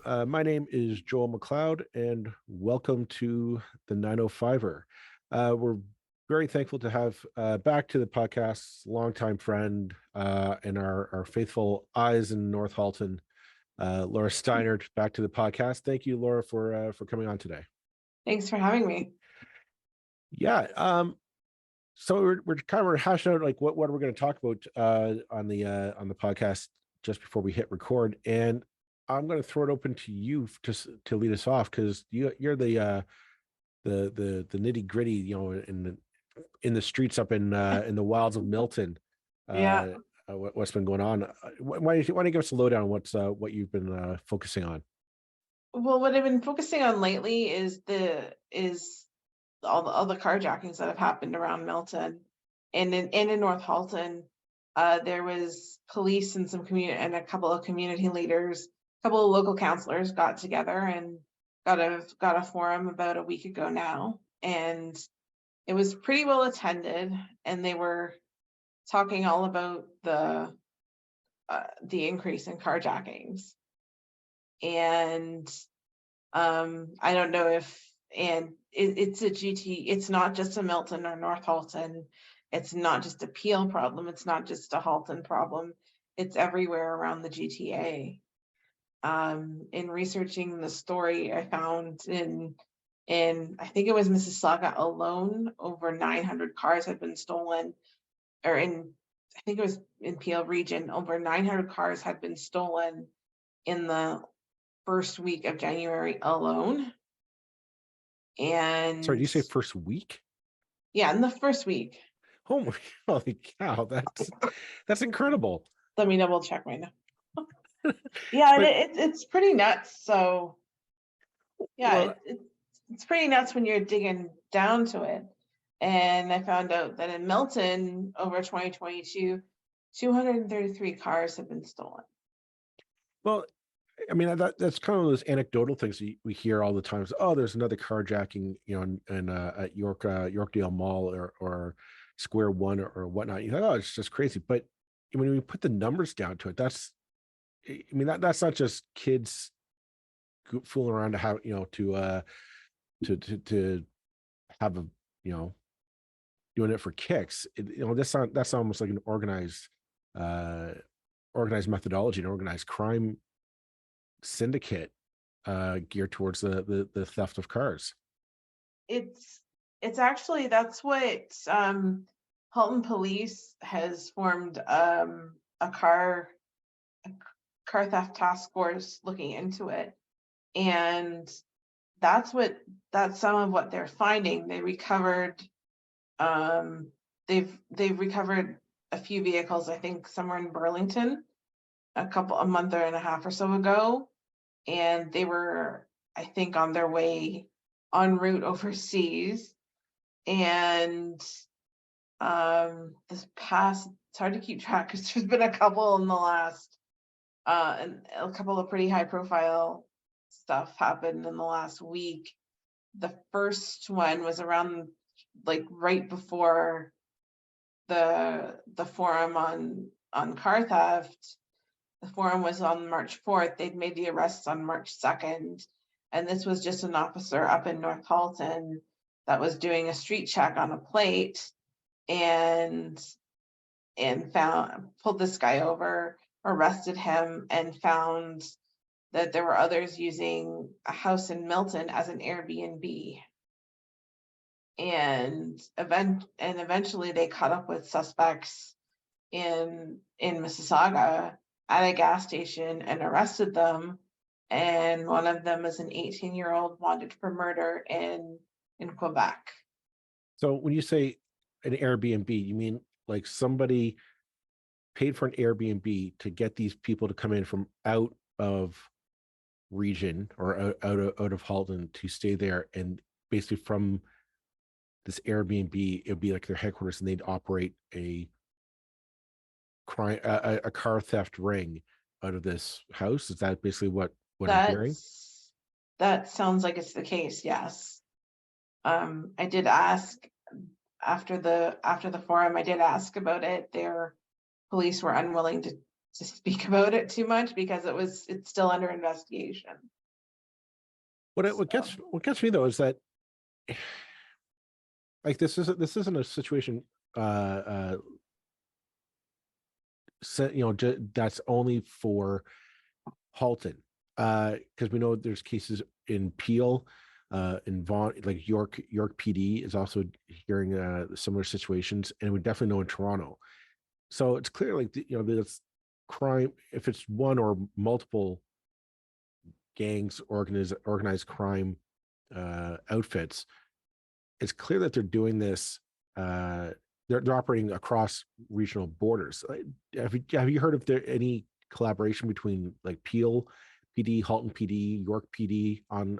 My name is Joel McLeod, and welcome to the 905er. We're very thankful to have back to the podcast longtime friend and our faithful eyes in North Halton, Laura Steiner, back to the podcast. Thank you, Laura, for coming on today. Thanks for having me. Yeah. So we're hashing out like what we're going to talk about on the podcast just before we hit record, and I'm going to throw it open to you to lead us off because you're the nitty gritty, in the streets up in the wilds of Milton. Yeah. What's been going on? Why don't you give us a lowdown on what you've been focusing on? Well, what I've been focusing on lately is all the carjackings that have happened around Milton and in North Halton. There was police and and a couple of community leaders, a couple of local councillors got together and got a forum about a week ago now, and it was pretty well attended, and they were talking all about the increase in carjackings. And I don't know it's a GT, it's not just a Milton or North Halton, it's not just a Peel problem, it's not just a Halton problem, it's everywhere around the GTA. In researching the story, I found in I think it was Mississauga alone, over 900 cars had been stolen, or I think it was in Peel region, over 900 cars had been stolen in the first week of January alone. Sorry, And did you say first week? yeah, in the first week. Oh my, holy cow, that's incredible. Let me double check right now. Yeah, But it's pretty nuts. So yeah, well, it's pretty nuts when you're digging down to it. And I found out that in Milton over 2022, 233 cars have been stolen. well, I mean that's kind of those anecdotal things we hear all the time. So, oh, there's another carjacking, at Yorkdale Mall or Square One or whatnot. You're like, oh, it's just crazy. But when we put the numbers down to it, that's not just kids fooling around to have to have a doing it for kicks. That's almost like an uh organized methodology, an organized crime syndicate geared towards the theft of cars. It's actually, that's what Halton Police has formed, a car theft task force looking into it, and that's some of what they're finding. They recovered they've recovered a few vehicles, I think somewhere in Burlington a month and a half or so ago, and they were, I think, on their way en route overseas. And this past, it's hard to keep track because there's been a couple in the last and a couple of pretty high profile stuff happened in the last week. The first one was around like right before the forum on car theft. The forum was on March 4th. They'd made the arrests on March 2nd. And this was just an officer up in North Halton that was doing a street check on a plate and pulled this guy over, arrested him, and found that there were others using a house in Milton as an Airbnb. And eventually they caught up with suspects in Mississauga at a gas station and arrested them. And one of them is an 18-year-old wanted for murder in Quebec. So when you say an Airbnb, you mean like somebody paid for an Airbnb to get these people to come in from out of region or out of Halton to stay there, and basically from this Airbnb, it'd be like their headquarters, and they'd operate a crime, a car theft ring out of this house. Is that basically what I'm hearing? That sounds like it's the case. Yes. I did ask after the forum. I did ask about it. Their police were unwilling to speak about it too much because it's still under investigation. What gets me though is that like this isn't a situation that's only for Halton, because we know there's cases in Peel, in Vaughan, like York PD is also hearing similar situations, and we definitely know in Toronto. So it's clear, like this crime, if it's one or multiple gangs, organized crime outfits, it's clear that they're doing this. They're operating across regional borders. Have you heard of there any collaboration between like Peel PD, Halton PD, York PD on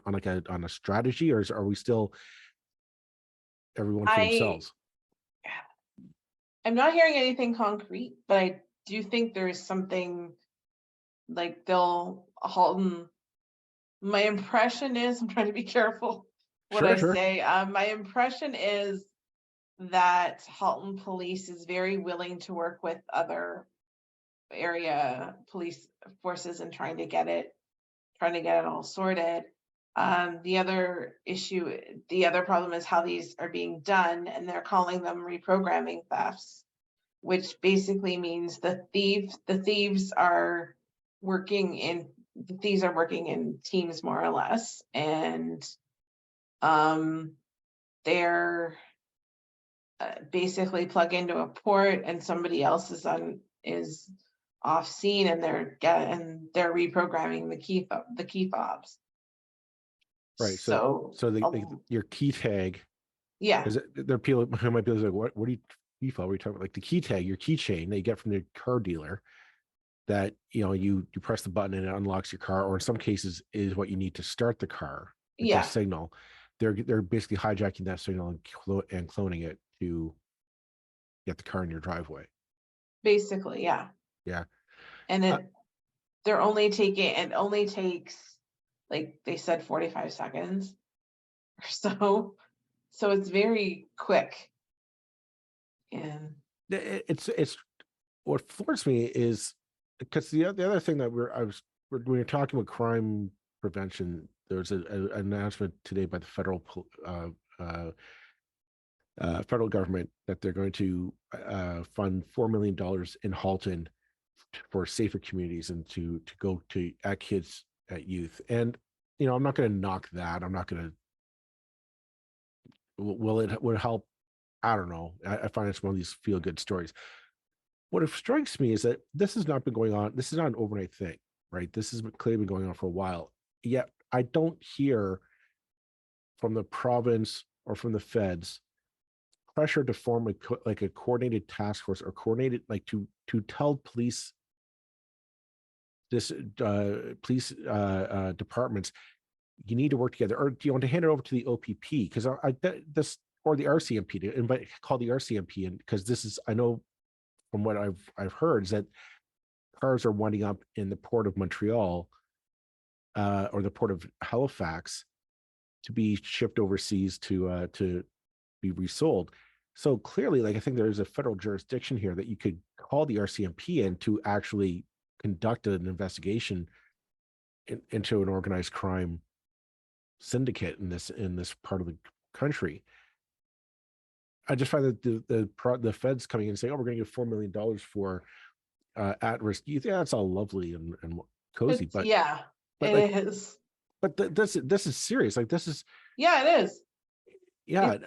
a strategy, or are we still everyone for themselves? I'm not hearing anything concrete, but I do think there is something like Halton. My impression is, I'm trying to be careful what I say. My impression is that Halton Police is very willing to work with other area police forces and trying to get it all sorted. The other problem is how these are being done, and they're calling them reprogramming thefts, which basically means the thieves are working in teams more or less, and they're basically plug into a port and somebody else is off scene, and they're reprogramming the key fobs. Right. So your key tag. Yeah. Is it there? People who might be like, what are you key fob? Are you talking about like the key tag, your keychain that you get from the car dealer? That you press the button and it unlocks your car, or in some cases is what you need to start the car. It's a signal. They're basically hijacking that signal and cloning it to get the car in your driveway. Basically, yeah. Yeah. And it only takes, like they said, 45 seconds or so. So it's very quick. And it's what floors me is because the other thing that when you're talking about crime prevention, there was an announcement today by the federal government that they're going to fund $4 million in Halton for safer communities and to go to at kids, at youth. And I'm not going to knock that. I'm not going to. Will it help? I don't know. I find it's one of these feel good stories. What strikes me is that this has not been going on. This is not an overnight thing, right? This has clearly been going on for a while. Yet I don't hear from the province or from the feds pressure to form a coordinated task force or coordinated to tell police departments, you need to work together, or do you want to hand it over to the OPP? Because this, or the RCMP, to call the RCMP, and because this is, I know from what I've heard, is that cars are winding up in the port of Montreal or the port of Halifax to be shipped overseas to be resold. So clearly, I think there's a federal jurisdiction here that you could call the RCMP in to actually conduct an investigation into an organized crime syndicate in this part of the country. I just find that the feds coming in and saying, "Oh, we're going to give $4 million for at-risk youth." Yeah, that's all lovely and cozy, but it is. But this is serious. This is. Yeah, it is. Yeah,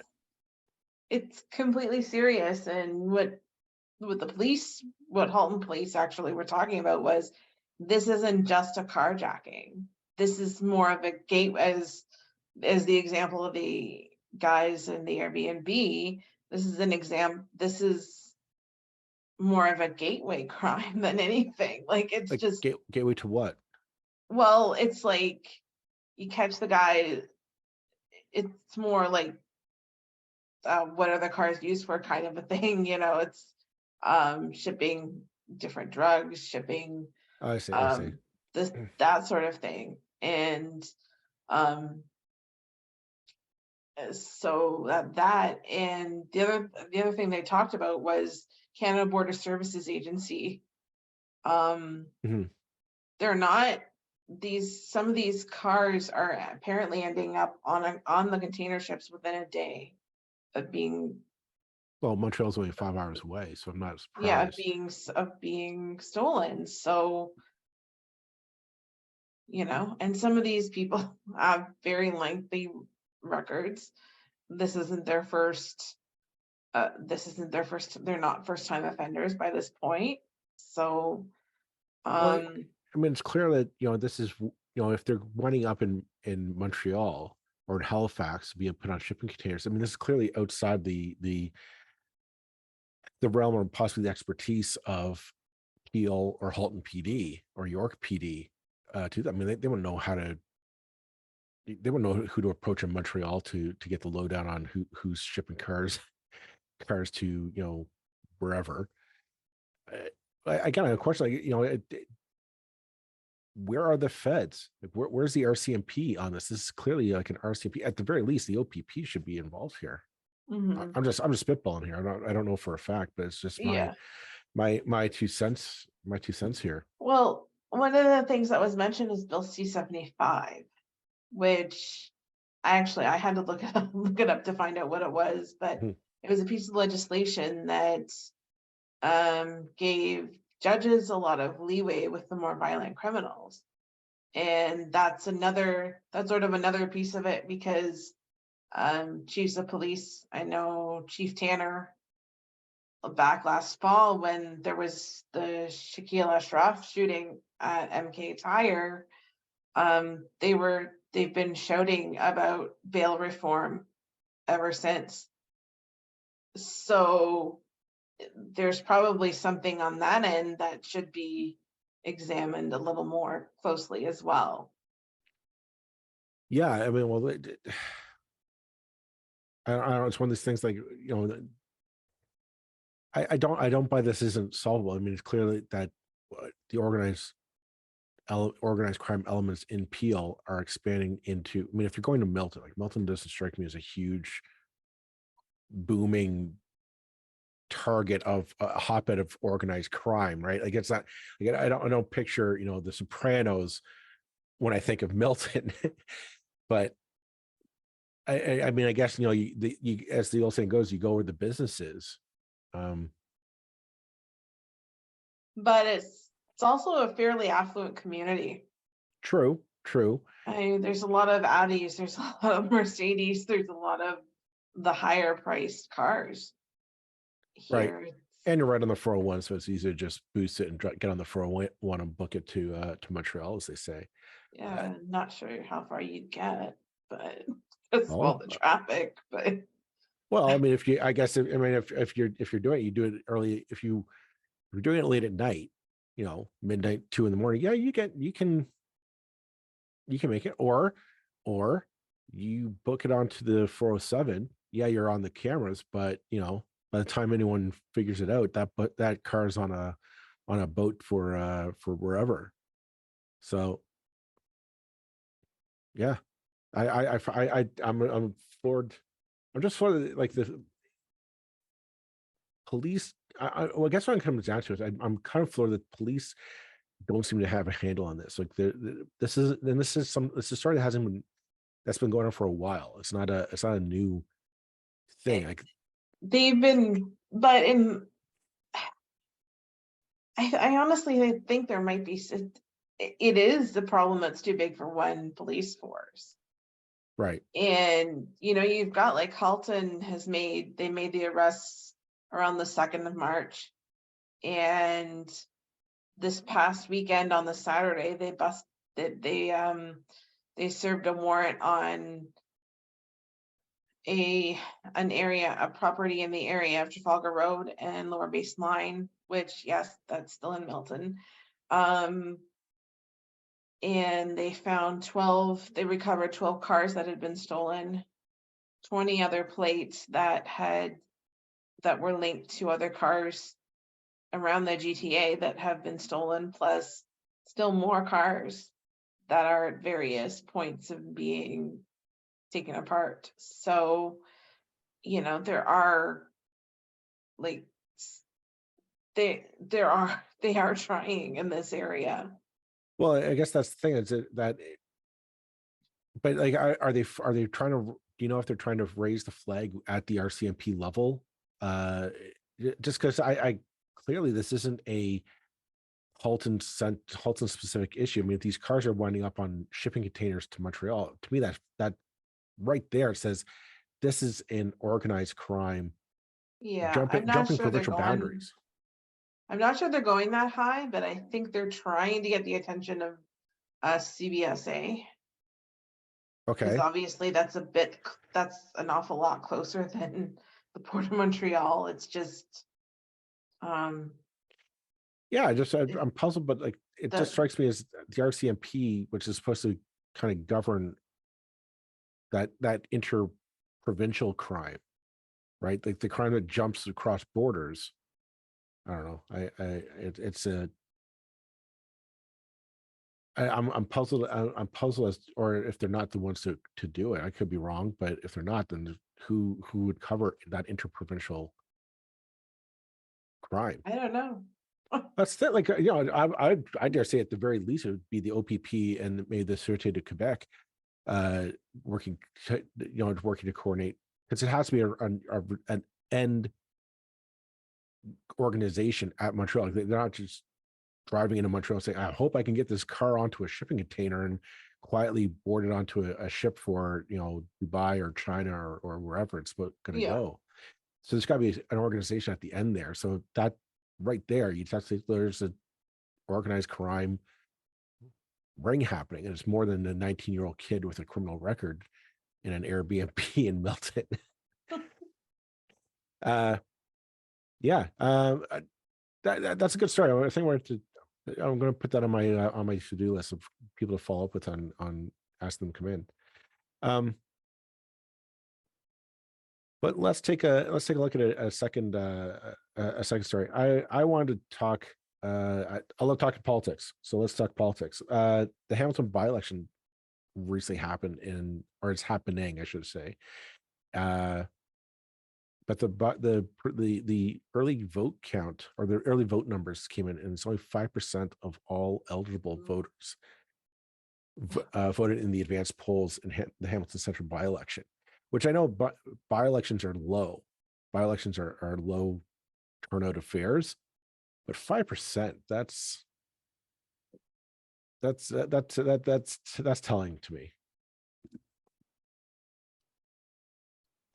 it's completely serious. And what Halton Police actually were talking about was, this isn't just a carjacking. This is more of a as the example of the guys in the Airbnb. This is more of a gateway crime than anything. It's just gateway to what? Well, it's like you catch the guy. It's more like what are the cars used for kind of a thing. It's shipping different drugs, shipping I see. that sort of thing. And so that and the other thing they talked about was Canada Border Services Agency Mhm. They're not some of these cars are apparently ending up on the container ships within a day of being, Well, Montreal's only 5 hours away, so I'm not yeah, surprised. of being stolen. So, and some of these people have very lengthy records. This isn't their first they're not first time offenders by this point. So, Well, um I mean, it's clear that, this is, if they're winding up in Montreal or in Halifax being put on shipping containers, I mean, this is clearly outside the realm or possibly the expertise of Peel or Halton PD or York PD. To them, I mean, they wouldn't know they wouldn't know who to approach in Montreal to get the lowdown on who's shipping cars to, wherever. Again, of course, like, where are the feds? Like, where's the RCMP on this? This is clearly like an RCMP. At the very least, the OPP should be involved here. mhm, I'm just spitballing here. I don't know for a fact, but it's just yeah. my 2 cents. My 2 cents here. Well, one of the things that was mentioned is Bill C-75, which I had to look it up to find out what it was, but Mhm. it was a piece of legislation that gave judges a lot of leeway with the more violent criminals. And that's sort of another piece of it, because chiefs of police, I know Chief Tanner back last fall when there was the Shaquille Ashraf shooting at MK Tire, they've been shouting about bail reform ever since. So there's probably something on that end that should be examined a little more closely as well. Yeah, I mean, well, I don't know. It's one of these things like, I don't buy this isn't solvable. I mean, it's clearly that the organized crime elements in Peel are expanding into. I mean, if you're going to Milton, like Milton doesn't strike me as a huge booming target of a hotbed of organized crime, right? Like it's not. Like, I don't picture the Sopranos when I think of Milton, but I mean, I guess as the old saying goes, you go where the business is. Um, But it's also a fairly affluent community. true, true, There's a lot of Audis, there's a lot of Mercedes, there's a lot of the higher priced cars right. here. And you're right on the 401, so it's easy to just boost it and get on the 401 and book it to Montreal, as they say. Uh, Yeah, not sure how far you'd get, but because of all oh, the traffic, but well, I mean, I guess, I mean, if you're doing it, you do it early. If you're doing it late at night, midnight, 2 in the morning, yeah, you can make it, or you book it onto the 407. Yeah, you're on the cameras, but by the time anyone figures it out, that car's on a boat for wherever. So yeah, I'm floored. I'm just floored that, like, the police. Well, I guess what it comes down to is I'm kind of floored that police don't seem to have a handle on this. Like, this is a story that's been going on for a while. It's not a new thing. it, Like, they've been, but I honestly think there might be, it is the problem that's too big for one police force. right. And you've got like Halton they made the arrests around the 2nd of March. And this past weekend on the Saturday, they served a warrant on a property in the area of Trafalgar Road and Lower Base Line, which, yes, that's still in Milton. And they recovered 12 cars that had been stolen, 20 other plates that were linked to other cars around the GTA that have been stolen, plus still more cars that are at various points of being taken apart. So, there are, like, they are trying in this area. Well, I guess that's the thing is that, but like, are they trying to? Do you know if they're trying to raise the flag at the RCMP level? Uh, just because I clearly this isn't a Halton specific issue. I mean, if these cars are winding up on shipping containers to Montreal, to me that right there says this is an organized crime Yeah, jumping provincial boundaries. I'm not sure they're going that high, but I think they're trying to get the attention of CBSA, because Okay. obviously that's an awful lot closer than the Port of Montreal. It's just um Yeah, it, I'm puzzled, but like it just the strikes me as the RCMP, which is supposed to kind of govern that inter-provincial crime, right? Like the crime that jumps across borders. I don't know. It's a I'm puzzled. I'm puzzled as, or if they're not the ones to do it. I could be wrong, but if they're not, then who would cover that interprovincial crime? I don't know. That's that. Like I dare say at the very least it would be the OPP and maybe the Sûreté de Quebec, working working to coordinate, because it has to be an end organization at Montreal. They're not just driving into Montreal saying, I hope I can get this car onto a shipping container and quietly board it onto a ship for, Dubai or China or wherever it's going to Yeah. go. So there's got to be an organization at the end there. So that right there, you have to say there's an organized crime ring happening. And it's more than a 19-year-old kid with a criminal record in an Airbnb in Milton. Yeah. That's a good story. I think I'm going to put that on my to-do list of people to follow up with on ask them to come in. But let's take a look at a second story. I wanted to talk. I love talking politics, so let's talk politics. The Hamilton by-election recently happened or it's happening, I should say. But the early vote count, or the early vote numbers came in, and it's only 5% of all eligible voters voted in the advanced polls in the Hamilton Central by-election, which I know by-elections are low. By-elections are low turnout affairs, but 5%, that's telling to me.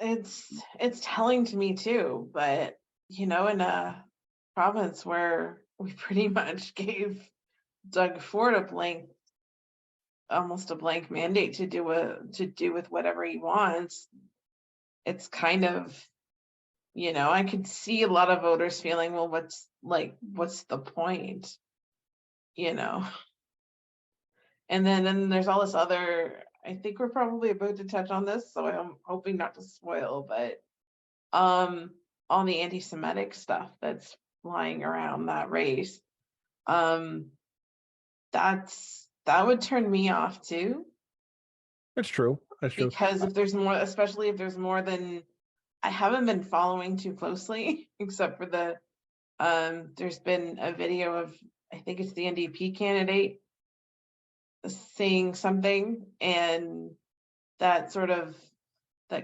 It's telling to me too, but in a province where we pretty much gave Doug Ford almost a blank mandate to do with whatever he wants, it's kind of, I could see a lot of voters feeling, well, what's the point? And then there's all this other, I think we're probably about to touch on this, so I'm hoping not to spoil, but all the anti-Semitic stuff that's flying around that race. That would turn me off too. That's true. Because if there's more, especially if there's more than, I haven't been following too closely, except for there's been a video of, I think it's the NDP candidate saying something, and that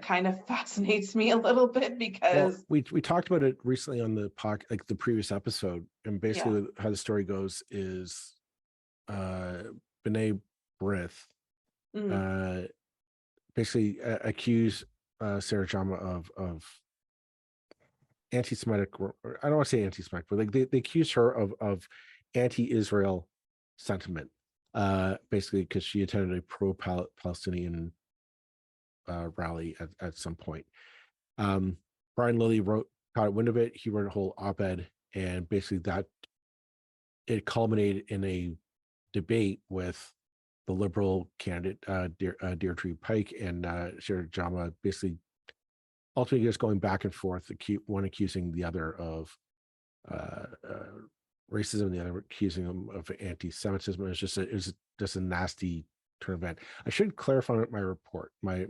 kind of fascinates me a little bit, because we talked about it recently on the like the previous episode, and basically yeah. how the story goes is B'nai B'rith basically accused Sarah Jama of anti-Semitic, I don't want to say anti-Semitic, but like they accused her of anti-Israel sentiment, basically because she attended a pro-Palestinian rally at some point. Brian Lilly caught wind of it. He wrote a whole op-ed, and basically it culminated in a debate with the Liberal candidate Deirdre Pike and Sarah Jama, basically ultimately just going back and forth, one accusing the other of racism, the other accusing them of anti-Semitism. It was just a nasty turn event. I should clarify my report, my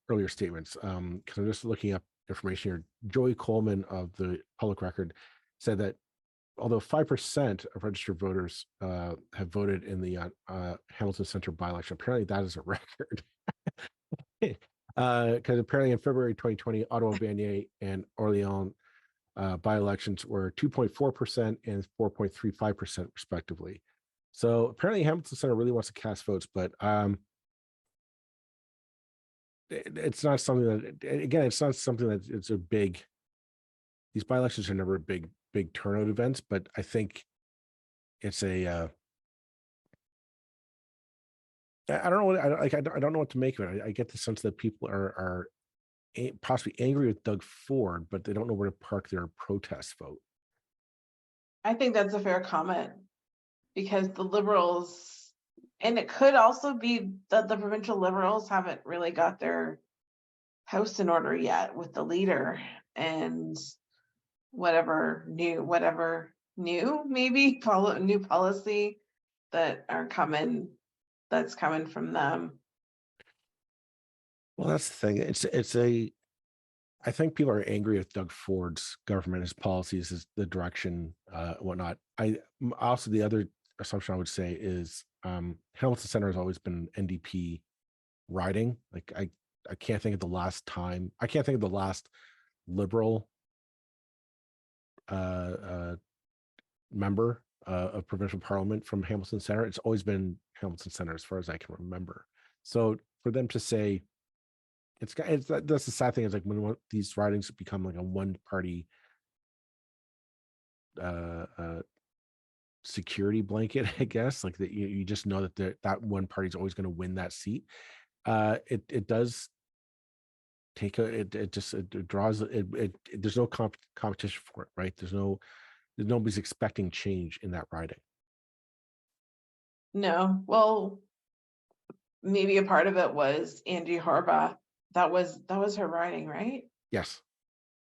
earlier statements, because I'm just looking up information here. Joey Coleman of the Public Record said that although 5% of registered voters have voted in the Hamilton Center by-election, apparently that is a record. Because apparently in February 2020, Ottawa, Vanier, and Orléans by-elections were 2.4% and 4.35% respectively. So apparently Hamilton Center really wants to cast votes, but it's not something that, again, it's not something that it's a big, these by-elections are never big turnout events, but I think it's a, I don't know what, I don't know what to make of it. I get the sense that people are possibly angry with Doug Ford, but they don't know where to park their protest vote. I think that's a fair comment, because the Liberals, and it could also be that the provincial Liberals haven't really got their house in order yet with the leader and whatever new maybe new policy that's coming from them. Well, that's the thing. I think people are angry with Doug Ford's government, his policies, his the direction, whatnot. Also, the other assumption I would say is Hamilton Center has always been NDP riding. Like I can't think of the last time. I can't think of the last Liberal member of provincial parliament from Hamilton Center. It's always been Hamilton Center as far as I can remember. So for them to say that's the sad thing, is like when these ridings become like a one party security blanket, I guess, like that you just know that that one party is always going to win that seat. It does take it draws it there's no competition for it, right? Nobody's expecting change in that riding. No, well, maybe a part of it was Angie Harbaugh. That was her riding, right? Yes.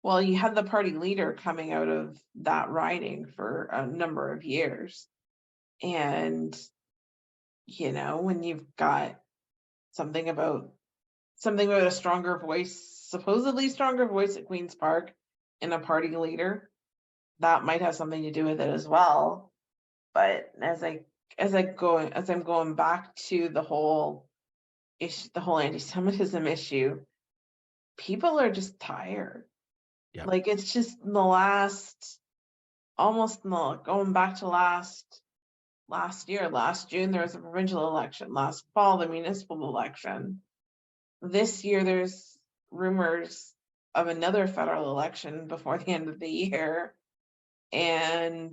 Well, you had the party leader coming out of that riding for a number of years. And, when you've got something about a stronger voice, supposedly stronger voice at Queen's Park, and a party leader, that might have something to do with it as well. But as I'm going back to the whole issue, the whole anti-Semitism issue, people are just tired. Yeah. Like, it's just going back to last year, last June, there was a provincial election. Last fall, the municipal election. This year, there's rumors of another federal election before the end of the year. And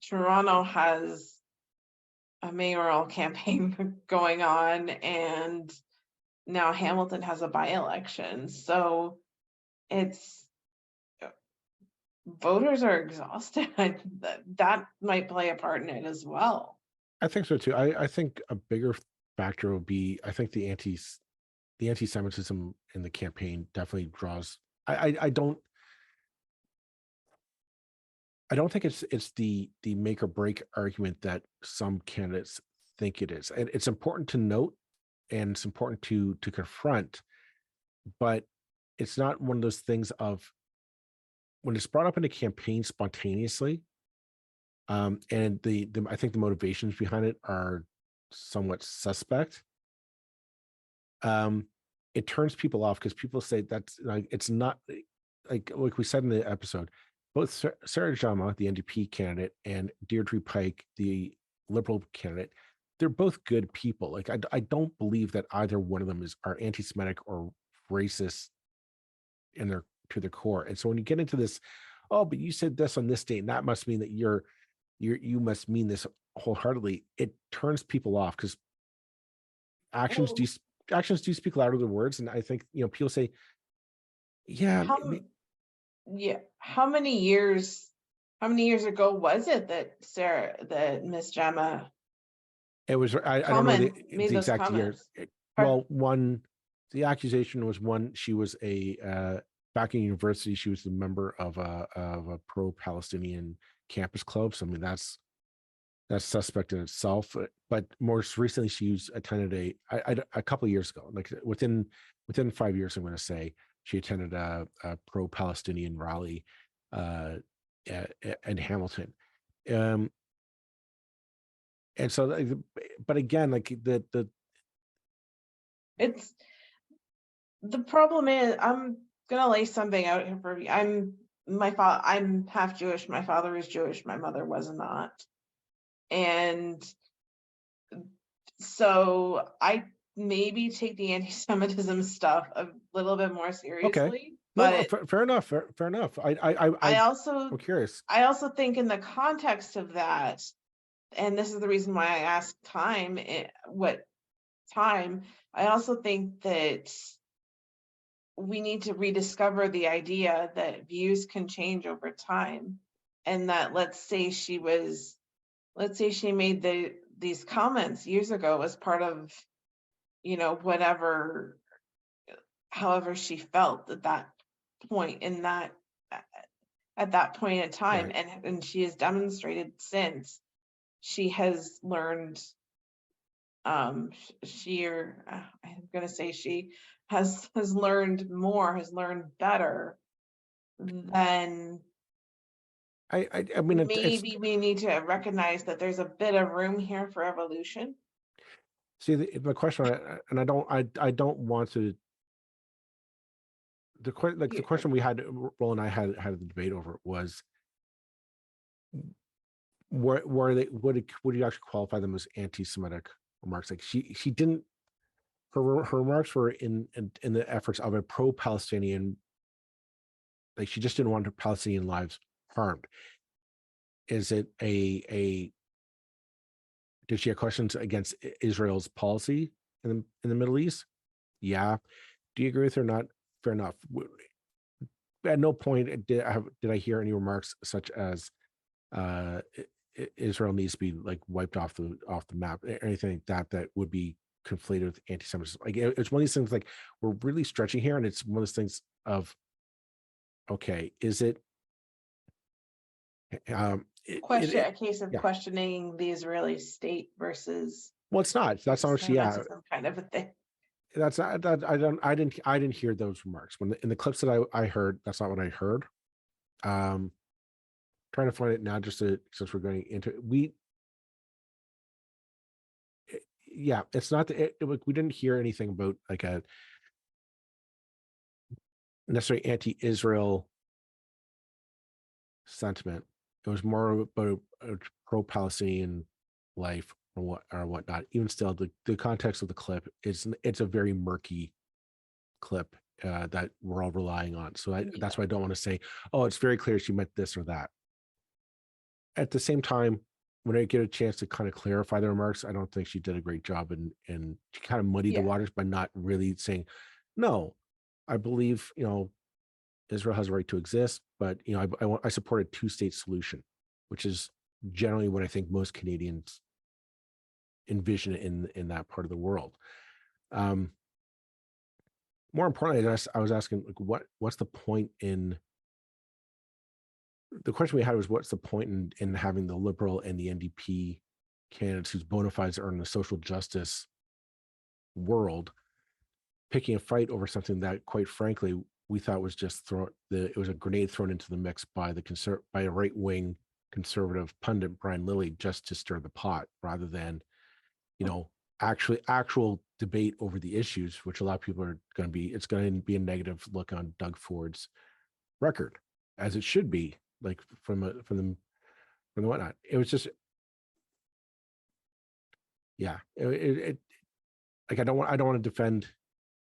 Toronto has a mayoral campaign going on, and now Hamilton has a by-election. So voters are exhausted. That might play a part in it as well. I think so too. I think a bigger factor would be, I think the anti-Semitism in the campaign definitely draws. I don't think it's the make or break argument that some candidates think it is. And it's important to note, and it's important to confront, but it's not one of those things of when it's brought up in a campaign spontaneously. And I think the motivations behind it are somewhat suspect. It turns people off because people say that's like, it's not like we said in the episode, both Sarah Jama, the NDP candidate, and Deirdre Pike, the Liberal candidate, they're both good people. Like I don't believe that either one of them are anti-Semitic or racist to their core. And so when you get into this, oh, but you said this on this date, and that must mean that you must mean this wholeheartedly. It turns people off because actions do speak louder than words. And I think people say, yeah. How many years ago was it that Miss Jama? It was I don't know the exact years. Well, the accusation was she was back in university. She was a member of a pro-Palestinian campus club. So I mean that's suspect in itself. But most recently, she attended a couple of years ago, like within 5 years, I'm going to say, she attended a pro-Palestinian rally in Hamilton. And so, but again, like It's the problem is, I'm gonna lay something out here for you. I'm half Jewish. My father is Jewish. My mother was not. And so I maybe take the anti-Semitism stuff a little bit more okay, seriously, no, but fair enough, fair enough. I I'm curious. think in the context of that, and this is the reason why I asked what time, I also think that we need to rediscover the idea that views can change over time, and that let's say she made these comments years ago as part of, whatever, however she felt at that point in that at that point in time, Right. and she has demonstrated since she has learned, I'm gonna say she has learned more, has learned better, then I mean, it's maybe we need to recognize that there's a bit of room here for evolution. see the question, and I don't want to. The You- question we had, Roll and I had the debate over was, were they would you actually qualify them as anti-Semitic remarks? Like she didn't. Her remarks were in the efforts of a pro-Palestinian. Like she just didn't want Palestinian lives harmed. Is it a did she have questions against Israel's policy in the Middle East? Yeah. Do you agree with her? Not fair enough. At no point did I hear any remarks such as Israel needs to be like wiped off the map, or anything like that would be conflated with anti-Semitism. Like it's one of these things, like we're really stretching here, and it's one of those things of, okay, is it A case of yeah. questioning the Israeli state versus Well, it's not. That's not what she. Yeah, anti-Semitism kind of a thing. that's not. That I didn't hear those remarks in the clips that I heard. That's not what I heard. Um, trying to find it now, just since we're going into yeah, it's not we didn't hear anything about like a necessarily anti-Israel sentiment. It was more about a pro-Palestinian life or whatnot. Even still, the context of the clip it's a very murky clip that we're all relying on. So Yeah. that's why I don't want to say, oh, it's very clear she meant this or that. At the same time, when I get a chance to kind of clarify the remarks, I don't think she did a great job, and she kind of muddied the Yeah. waters by not really saying, no, I believe, Israel has a right to exist, but I support a two-state solution, which is generally what I think most Canadians envision in that part of the world. More importantly, I was asking, like, what's the point in the question we had was, what's the point in having the Liberal and the NDP candidates whose bona fides are in the social justice world picking a fight over something that, quite frankly, we thought was just it was a grenade thrown into the mix by by a right-wing conservative pundit, Brian Lilly, just to stir the pot, rather than actual debate over the issues, which a lot of people are going to be. It's going to be a negative look on Doug Ford's record, as it should be, like from the whatnot. It was just, yeah, it like I don't want to defend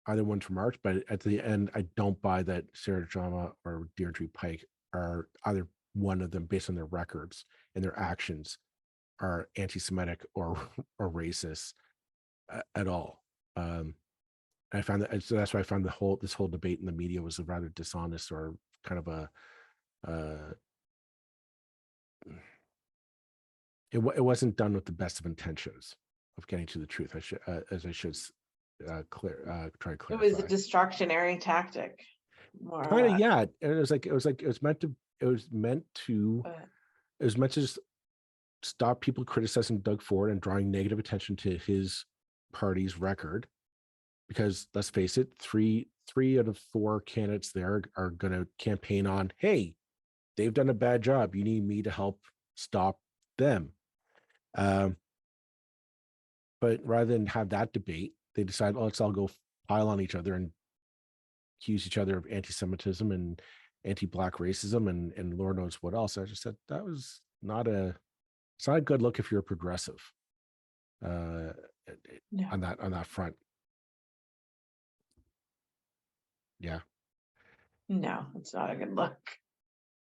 either one's remarks, but at the end, I don't buy that Sarah Jama or Deirdre Pike are either one of them, based on their records and their actions, are anti-Semitic or racist at all. I found that, so that's why I found this whole debate in the media was a rather dishonest, or kind of a it wasn't done with the best of intentions of getting to the truth. I should try to It was a clarify. distractionary tactic, more or Kind of, less. yeah. And it was meant to But just stop people criticizing Doug Ford and drawing negative attention to his party's record. Because let's face it, three out of four candidates there are going to campaign on, hey, they've done a bad job. You need me to help stop them. But rather than have that debate, they decide, oh, let's all go pile on each other and accuse each other of anti-Semitism and anti-Black racism and Lord knows what else. I just said that was it's not a good look if you're a progressive No, on that front. Yeah, no, it's not a good look.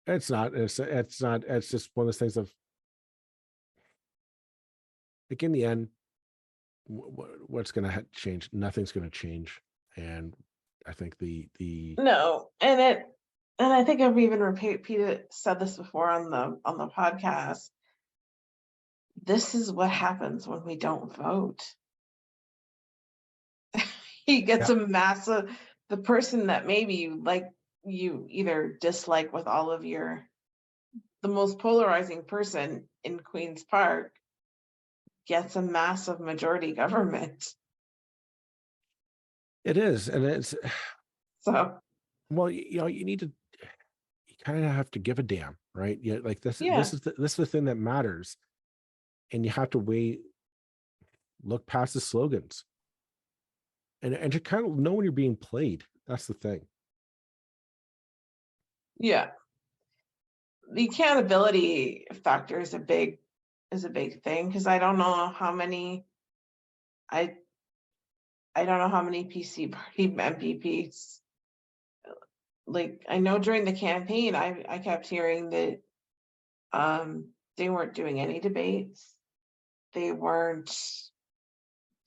it's not. It's not. It's just one of those things of, like, in the end, what's going to change? Nothing's going to change, and I think the No, and I think I've even said this before on the podcast. This is what happens when we don't vote. He gets yeah, a massive, the person that maybe you either dislike with all of the most polarizing person in Queen's Park gets a massive majority government. it is, and it's, So well, you need to, you kind of have to give a damn, right? Yeah, like this yeah, is the thing that matters, and you have to look past the slogans, and to kind of know when you're being played. That's the thing. yeah. The accountability factor is a big thing, because I don't know how many I don't know how many PC party MPPs, like, I know during the campaign I kept hearing that they weren't doing any debates. They weren't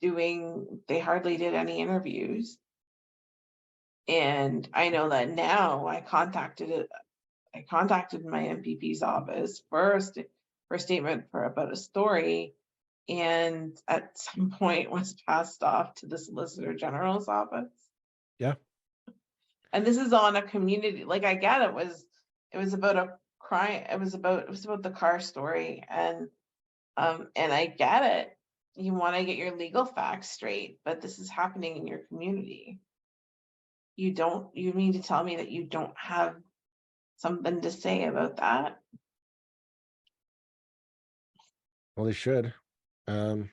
they hardly did any interviews. And I know that now I contacted my MPP's office for a statement about a story, and at some point was passed off to the Solicitor General's office. Yeah, And this is on a community, like, I get it was about a crime, it was about the car story, and I get it. You want to get your legal facts straight, but this is happening in your community. You mean to tell me that you don't have something to say about that? well, they should. And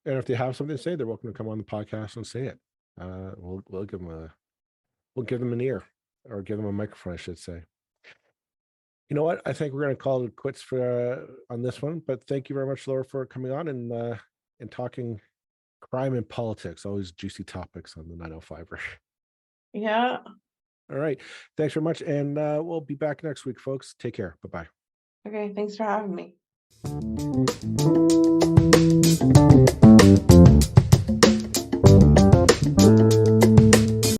if they have something to say, they're welcome to come on the podcast and say it. We'll give them an ear, or give them a microphone, I should say. You know what? I think we're going to call it quits for on this one. But thank you very much, Laura, for coming on and talking crime and politics. Always juicy topics on the 905er. Yeah. All right. Thanks very much, and we'll be back next week, folks. Take care. Bye-bye. Okay. Thanks for having me.